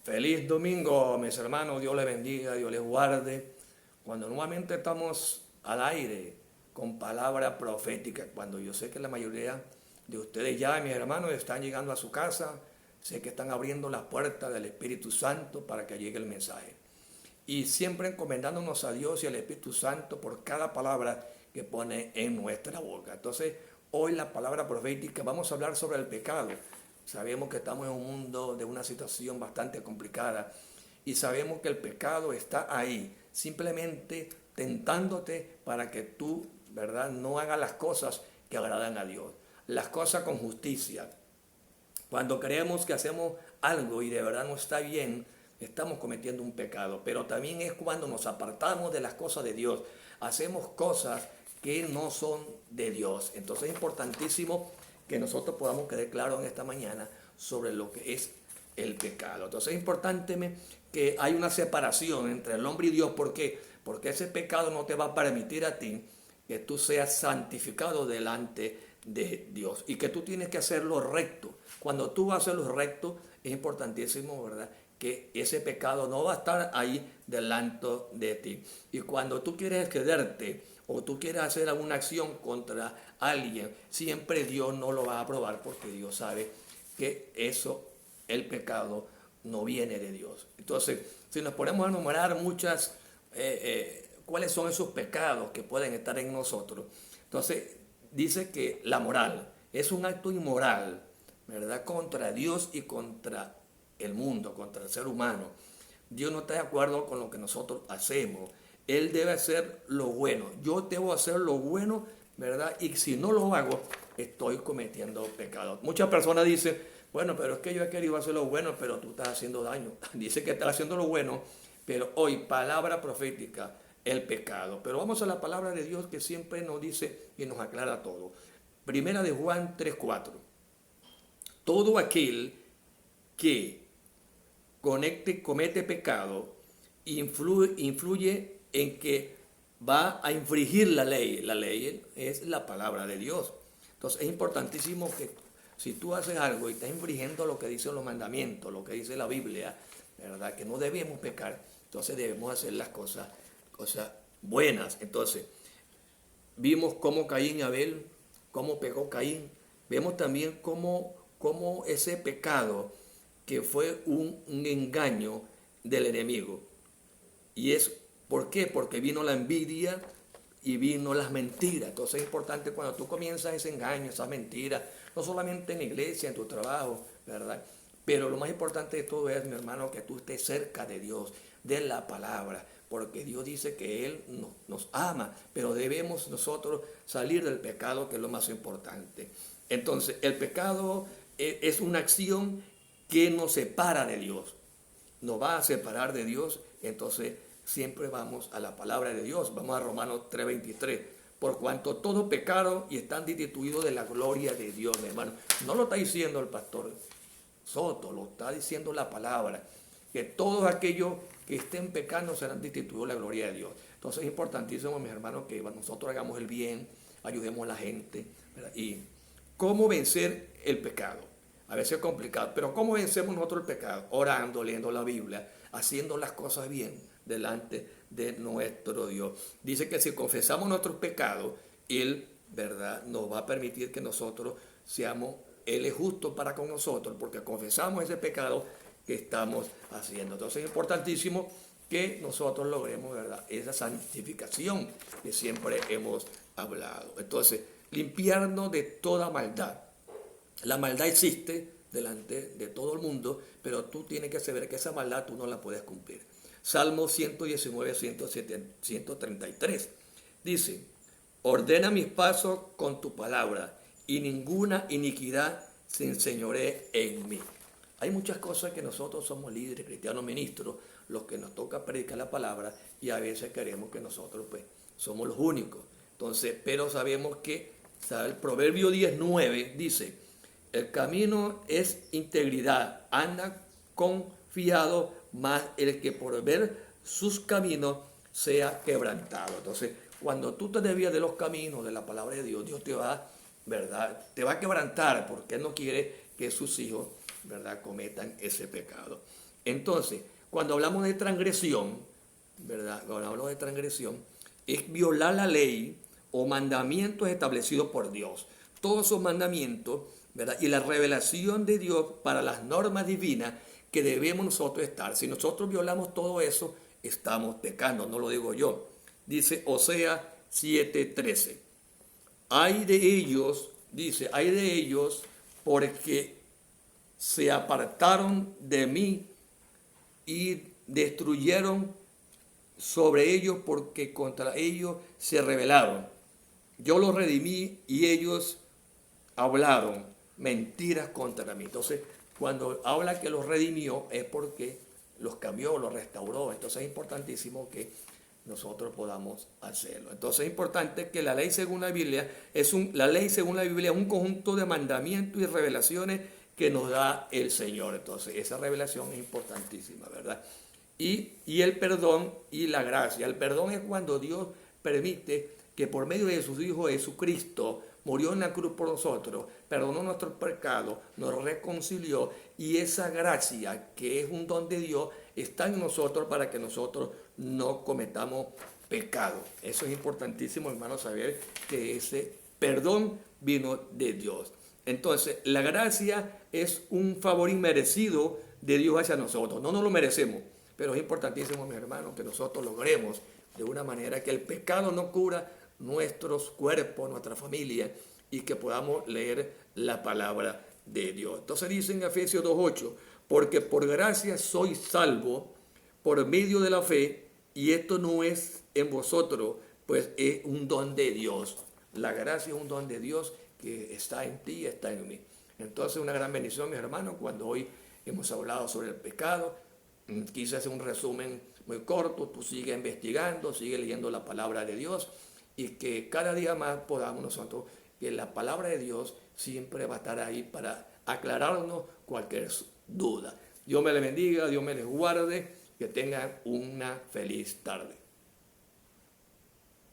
Feliz domingo, mis hermanos. Dios les bendiga, Dios les guarde. Cuando nuevamente estamos al aire con palabra profética, cuando yo sé que la mayoría de ustedes ya, mis hermanos, están llegando a su casa, sé que están abriendo las puertas del Espíritu Santo para que llegue el mensaje. Y siempre encomendándonos a Dios y al Espíritu Santo por cada palabra que pone en nuestra boca. Entonces, hoy la palabra profética, vamos a hablar sobre el pecado. Sabemos que estamos en un mundo de una situación bastante complicada y sabemos que el pecado está ahí, simplemente tentándote para que tú, ¿verdad?, no hagas las cosas que agradan a Dios, las cosas con justicia. Cuando creemos que hacemos algo y de verdad no está bien, estamos cometiendo un pecado. Pero también es cuando nos apartamos de las cosas de Dios, hacemos cosas que no son de Dios. Entonces es importantísimo que nosotros podamos quedar claros en esta mañana sobre lo que es el pecado. Entonces es importante que hay una separación entre el hombre y Dios. ¿Por qué? Porque ese pecado no te va a permitir a ti que tú seas santificado delante de Dios y que tú tienes que hacerlo recto. Cuando tú vas a hacerlo recto, es importantísimo, ¿verdad?, que ese pecado no va a estar ahí delante de ti. Y cuando tú quieres excederte o tú quieres hacer alguna acción contra alguien, siempre Dios no lo va a aprobar porque Dios sabe que eso, el pecado, no viene de Dios. Entonces, si nos ponemos a enumerar cuáles son esos pecados que pueden estar en nosotros, entonces dice que la moral es un acto inmoral, ¿verdad?, contra Dios y contra el mundo, contra el ser humano. Dios no está de acuerdo con lo que nosotros hacemos. Él debe hacer lo bueno. Yo debo hacer lo bueno, ¿verdad? Y si no lo hago, estoy cometiendo pecado. Muchas personas dicen, bueno, pero es que yo he querido hacer lo bueno, pero tú estás haciendo daño. Dice que estás haciendo lo bueno, pero hoy, palabra profética, el pecado. Pero vamos a la palabra de Dios que siempre nos dice y nos aclara todo. Primera de Juan 3:4. Todo aquel que comete pecado influye en que va a infringir la ley. La ley es la palabra de Dios. Entonces es importantísimo que si tú haces algo y estás infringiendo lo que dicen los mandamientos, lo que dice la Biblia, ¿verdad?, que no debemos pecar, entonces debemos hacer las cosas buenas. Entonces, vimos cómo Caín y Abel, cómo pecó Caín. Vemos también cómo ese pecado que fue un engaño del enemigo. Y es, ¿por qué? Porque vino la envidia y vino las mentiras. Entonces es importante cuando tú comienzas ese engaño, esas mentiras, no solamente en la iglesia, en tu trabajo, ¿verdad? Pero lo más importante de todo es, mi hermano, que tú estés cerca de Dios, de la palabra, porque Dios dice que Él nos ama, pero debemos nosotros salir del pecado, que es lo más importante. Entonces, el pecado es una acción que nos separa de Dios, nos va a separar de Dios. Entonces siempre vamos a la palabra de Dios. Vamos a Romanos 3:23. Por cuanto todos pecaron y están destituidos de la gloria de Dios, mi hermano. No lo está diciendo el pastor Soto, lo está diciendo la palabra, que todos aquellos que estén pecando serán destituidos de la gloria de Dios. Entonces es importantísimo, mis hermanos, que nosotros hagamos el bien, ayudemos a la gente, ¿verdad? Y cómo vencer el pecado. A veces es complicado, pero ¿cómo vencemos nosotros el pecado? Orando, leyendo la Biblia, haciendo las cosas bien delante de nuestro Dios. Dice que si confesamos nuestros pecados, Él, ¿verdad?, nos va a permitir que nosotros seamos, Él es justo para con nosotros, porque confesamos ese pecado que estamos haciendo. Entonces es importantísimo que nosotros logremos, ¿verdad?, esa santificación que siempre hemos hablado. Entonces, limpiarnos de toda maldad. La maldad existe delante de todo el mundo, pero tú tienes que saber que esa maldad tú no la puedes cumplir. Salmo 119, 133 dice, ordena mis pasos con tu palabra y ninguna iniquidad se enseñoree en mí. Hay muchas cosas que nosotros somos líderes, cristianos, ministros, los que nos toca predicar la palabra, y a veces queremos que nosotros pues somos los únicos. Entonces, pero sabemos que, ¿sabe? El Proverbio 10:9 dice, el camino es integridad, anda confiado, más el que por ver sus caminos sea quebrantado. Entonces, cuando tú te desvías de los caminos de la palabra de Dios, Dios te va, ¿verdad?, te va a quebrantar, porque Él no quiere que sus hijos, ¿verdad?, cometan ese pecado. Entonces, cuando hablamos de transgresión, ¿verdad? Cuando hablamos de transgresión, es violar la ley o mandamientos establecidos por Dios. Todos esos mandamientos, ¿verdad? Y la revelación de Dios para las normas divinas que debemos nosotros estar. Si nosotros violamos todo eso, estamos pecando, no lo digo yo. Dice Oseas 7:13. Hay de ellos, dice, hay de ellos porque se apartaron de mí y destruyeron sobre ellos porque contra ellos se rebelaron. Yo los redimí y ellos hablaron mentiras contra mí. Entonces, cuando habla que los redimió es porque los cambió, los restauró. Entonces es importantísimo que nosotros podamos hacerlo. Entonces es importante que la ley según la Biblia la ley según la Biblia es un conjunto de mandamientos y revelaciones que nos da el Señor. Entonces esa revelación es importantísima, ¿verdad? Y el perdón y la gracia. El perdón es cuando Dios permite que por medio de su Hijo Jesucristo murió en la cruz por nosotros, perdonó nuestros pecados, nos reconcilió, y esa gracia, que es un don de Dios, está en nosotros para que nosotros no cometamos pecado. Eso es importantísimo, hermano, saber que ese perdón vino de Dios. Entonces, la gracia es un favor inmerecido de Dios hacia nosotros. No nos lo merecemos, pero es importantísimo, mis hermanos, que nosotros logremos de una manera que el pecado no cubra nuestros cuerpos, nuestra familia, y que podamos leer la palabra de Dios. Entonces dice en Efesios 2:8, porque por gracia sois salvo por medio de la fe, y esto no es en vosotros, pues es un don de Dios. La gracia es un don de Dios que está en ti y está en mí. Entonces una gran bendición, mis hermanos, cuando hoy hemos hablado sobre el pecado. Quise hacer un resumen muy corto. Tú sigue investigando, sigue leyendo la palabra de Dios, y que cada día más podamos nosotros, que la palabra de Dios siempre va a estar ahí para aclararnos cualquier duda. Dios me les bendiga, Dios me les guarde, que tengan una feliz tarde.